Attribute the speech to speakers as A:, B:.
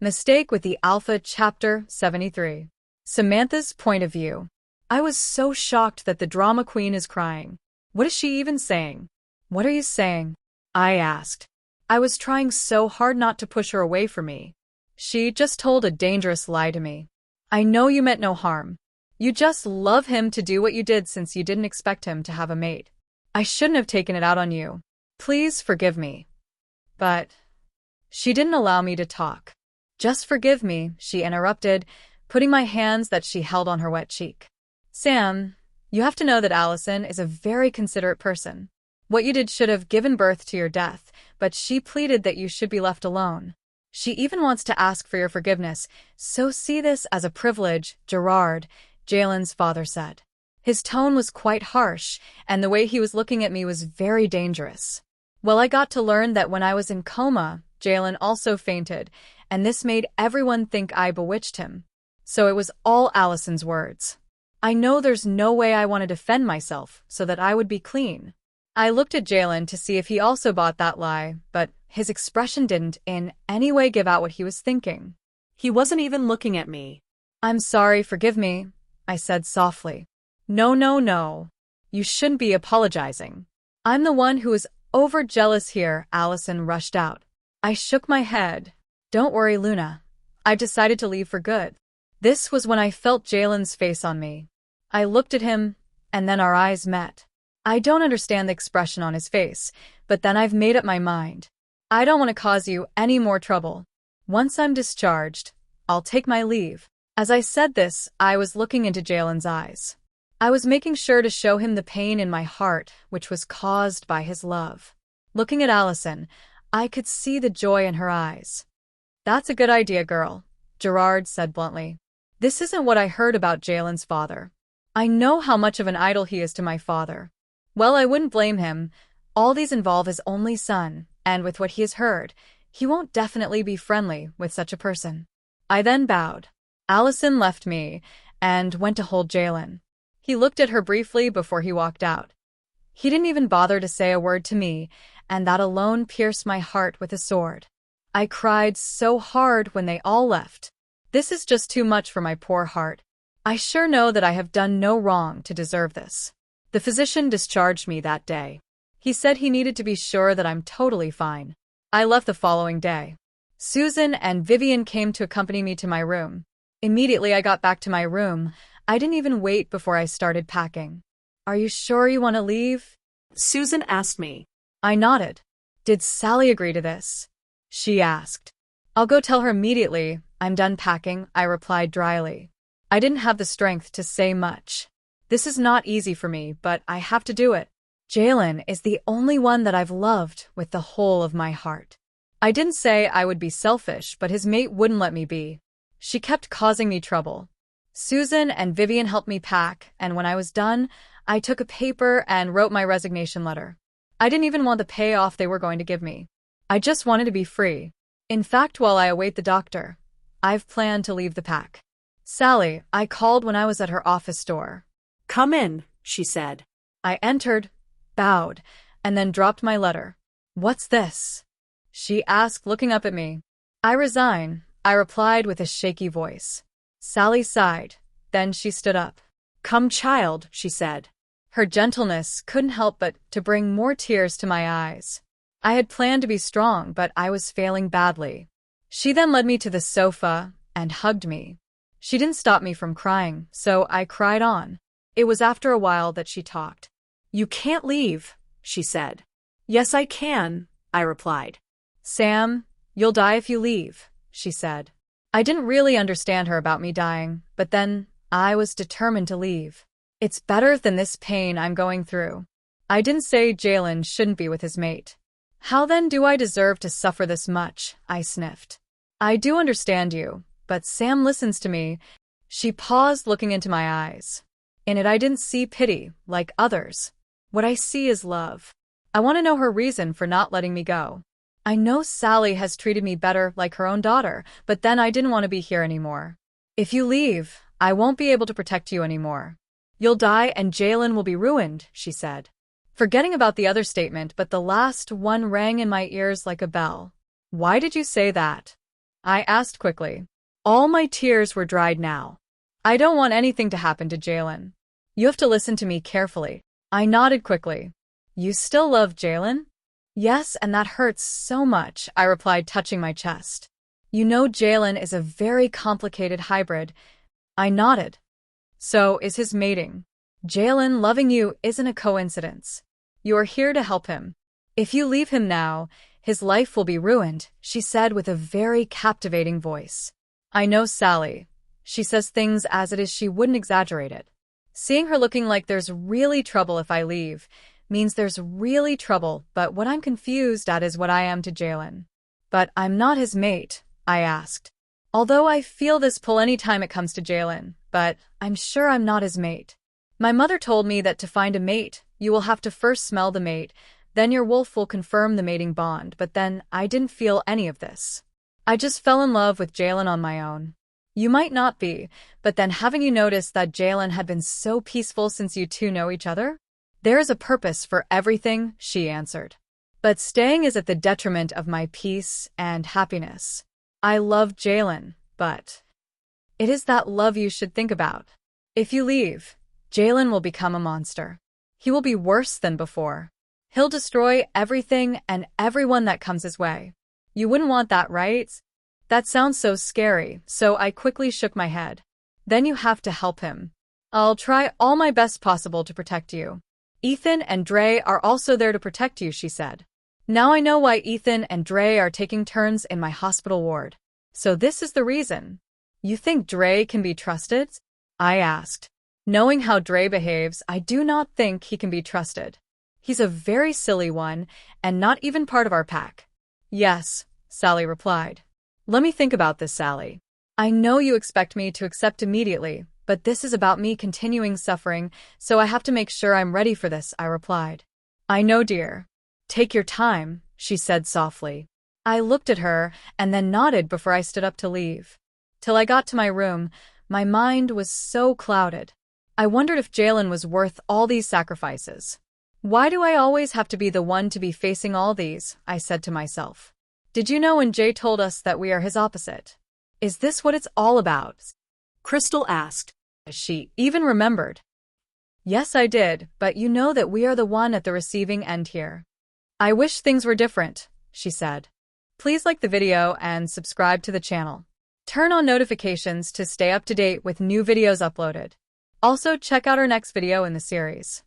A: Mistake with the Alpha, Chapter 73. Samantha's point of view. I was so shocked that the drama queen is crying. What is she even saying? What are you saying? I asked. I was trying so hard not to push her away from me. She just told a dangerous lie to me. I know you meant no harm. You just love him to do what you did since you didn't expect him to have a mate. I shouldn't have taken it out on you. Please forgive me. But she didn't allow me to talk. Just forgive me, she interrupted, putting my hands that she held on her wet cheek. Sam, you have to know that Allison is a very considerate person. What you did should have given birth to your death, but she pleaded that you should be left alone. She even wants to ask for your forgiveness, so see this as a privilege, Gerard, Jalen's father said. His tone was quite harsh, and the way he was looking at me was very dangerous. Well, I got to learn that when I was in coma, Jalen also fainted, and this made everyone think I bewitched him. So it was all Allison's words. I know there's no way I want to defend myself so that I would be clean. I looked at Jalen to see if he also bought that lie, but his expression didn't in any way give out what he was thinking.
B: He wasn't even looking at me.
A: I'm sorry, forgive me, I said softly. No. You shouldn't be apologizing. I'm the one who is over-jealous here, Allison rushed out. I shook my head. Don't worry, Luna. I've decided to leave for good. This was when I felt Jalen's face on me. I looked at him, and then our eyes met. I don't understand the expression on his face, but then I've made up my mind. I don't want to cause you any more trouble. Once I'm discharged, I'll take my leave. As I said this, I was looking into Jalen's eyes. I was making sure to show him the pain in my heart, which was caused by his love. Looking at Allison, I could see the joy in her eyes. That's a good idea, girl, Gerard said bluntly. This isn't what I heard about Jalen's father. I know how much of an idol he is to my father. Well, I wouldn't blame him. All these involve his only son, and with what he has heard, he won't definitely be friendly with such a person. I then bowed. Allison left me and went to hold Jalen. He looked at her briefly before he walked out. He didn't even bother to say a word to me, and that alone pierced my heart with a sword. I cried so hard when they all left. This is just too much for my poor heart. I sure know that I have done no wrong to deserve this. The physician discharged me that day. He said he needed to be sure that I'm totally fine. I left the following day. Susan and Vivian came to accompany me to my room. Immediately I got back to my room. I didn't even wait before I started packing. Are you sure you want to leave?
B: Susan asked me.
A: I nodded. Did Sally agree to this? She asked. I'll go tell her immediately. I'm done packing, I replied dryly. I didn't have the strength to say much. This is not easy for me, but I have to do it. Jalen is the only one that I've loved with the whole of my heart. I didn't say I would be selfish, but his mate wouldn't let me be. She kept causing me trouble. Susan and Vivian helped me pack, and when I was done, I took a paper and wrote my resignation letter. I didn't even want the payoff they were going to give me. I just wanted to be free. In fact, while I await the doctor, I've planned to leave the pack. Sally, I called when I was at her office door.
B: Come in, she said.
A: I entered, bowed, and then dropped my letter. What's this? She asked, looking up at me. I resign, I replied with a shaky voice. Sally sighed. Then she stood up. Come, child, she said. Her gentleness couldn't help but to bring more tears to my eyes. I had planned to be strong, but I was failing badly. She then led me to the sofa and hugged me. She didn't stop me from crying, so I cried on. It was after a while that she talked. You can't leave, she said. Yes, I can, I replied. Sam, you'll die if you leave, she said. I didn't really understand her about me dying, but then I was determined to leave. It's better than this pain I'm going through. I didn't say Jalen shouldn't be with his mate. How then do I deserve to suffer this much? I sniffed. I do understand you, but Sam listens to me. She paused, looking into my eyes. In it I didn't see pity, like others. What I see is love. I want to know her reason for not letting me go. I know Sally has treated me better like her own daughter, but then I didn't want to be here anymore. If you leave, I won't be able to protect you anymore. You'll die and Jalen will be ruined, she said. Forgetting about the other statement, but the last one rang in my ears like a bell. Why did you say that? I asked quickly. All my tears were dried now. I don't want anything to happen to Jalen. You have to listen to me carefully. I nodded quickly. You still love Jalen? Yes, and that hurts so much, I replied, touching my chest. You know Jalen is a very complicated hybrid. I nodded. So is his mating. Jalen loving you isn't a coincidence. You are here to help him. If you leave him now, his life will be ruined, she said with a very captivating voice. I know Sally. She says things as it is, she wouldn't exaggerate it. Seeing her looking like there's really trouble if I leave means there's really trouble, but what I'm confused at is what I am to Jalen. But I'm not his mate, I asked. Although I feel this pull any time it comes to Jalen, but I'm sure I'm not his mate. My mother told me that to find a mate, you will have to first smell the mate, then your wolf will confirm the mating bond, but then I didn't feel any of this. I just fell in love with Jalen on my own. You might not be, but then haven't you noticed that Jalen had been so peaceful since you two know each other? There is a purpose for everything, she answered. But staying is at the detriment of my peace and happiness. I love Jalen, but it is that love you should think about. If you leave, Jalen will become a monster. He will be worse than before. He'll destroy everything and everyone that comes his way. You wouldn't want that, right? That sounds so scary, so I quickly shook my head. Then you have to help him. I'll try all my best possible to protect you. Ethan and Dre are also there to protect you, she said. Now I know why Ethan and Dre are taking turns in my hospital ward. So this is the reason. You think Dre can be trusted? I asked. Knowing how Dre behaves, I do not think he can be trusted. He's a very silly one, and not even part of our pack. Yes, Sally replied. Let me think about this, Sally. I know you expect me to accept immediately, but this is about me continuing suffering, so I have to make sure I'm ready for this, I replied. I know, dear. Take your time, she said softly. I looked at her and then nodded before I stood up to leave. Till I got to my room, my mind was so clouded. I wondered if Jalen was worth all these sacrifices. Why do I always have to be the one to be facing all these? I said to myself. Did you know when Jay told us that we are his opposite? Is this what it's all about?
B: Crystal asked.
A: She even remembered. Yes, I did, but you know that we are the one at the receiving end here. I wish things were different, she said. Please like the video and subscribe to the channel. Turn on notifications to stay up to date with new videos uploaded. Also, check out our next video in the series.